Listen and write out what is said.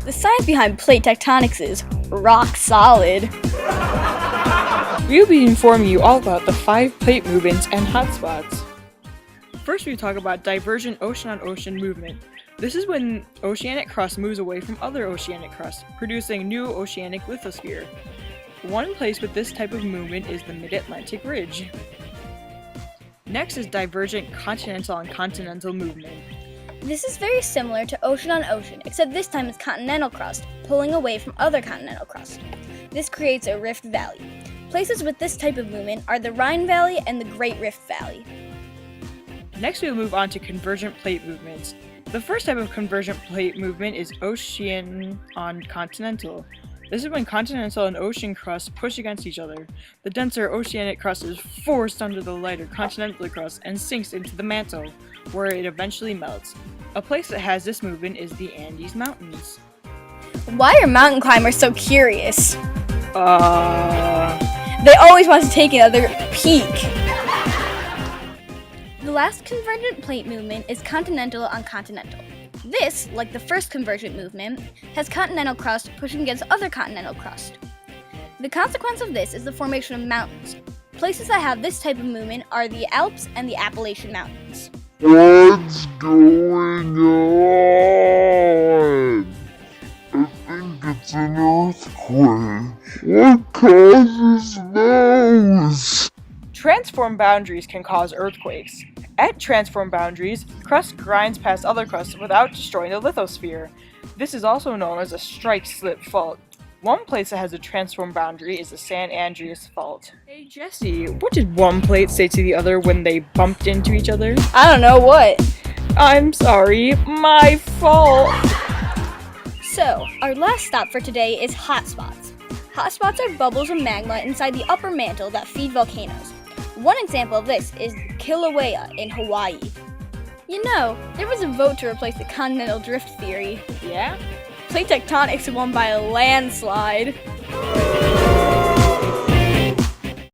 The science behind plate tectonics is rock solid. We'll be informing you all about the 5 plate movements and hotspots. First, we talk about divergent ocean-on-ocean movement. This is when oceanic crust moves away from other oceanic crust, producing new oceanic lithosphere. One place with this type of movement is the Mid-Atlantic Ridge. Next is divergent continental on continental movement. This is very similar to ocean on ocean, except this time it's continental crust, pulling away from other continental crust. This creates a rift valley. Places with this type of movement are the Rhine Valley and the Great Rift Valley. Next, we'll move on to convergent plate movements. The first type of convergent plate movement is ocean on continental. This is when continental and ocean crusts push against each other. The denser oceanic crust is forced under the lighter continental crust and sinks into the mantle, where it eventually melts. A place that has this movement is the Andes Mountains. Why are mountain climbers so curious? They always want to take another peek. The last convergent plate movement is continental on continental. This, like the first convergent movement, has continental crust pushing against other continental crust. The consequence of this is the formation of mountains. Places that have this type of movement are the Alps and the Appalachian Mountains. What's going on? I think it's an earthquake. What causes those? Transform boundaries can cause earthquakes. At transform boundaries, crust grinds past other crusts without destroying the lithosphere. This is also known as a strike-slip fault. One place that has a transform boundary is the San Andreas Fault. Hey Jessie, what did one plate say to the other when they bumped into each other? I don't know what. I'm sorry, my fault! So, our last stop for today is hotspots. Hotspots are bubbles of magma inside the upper mantle that feed volcanoes. One example of this is Kilauea in Hawaii. You know, there was a vote to replace the continental drift theory. Yeah? Plate tectonics won by a landslide.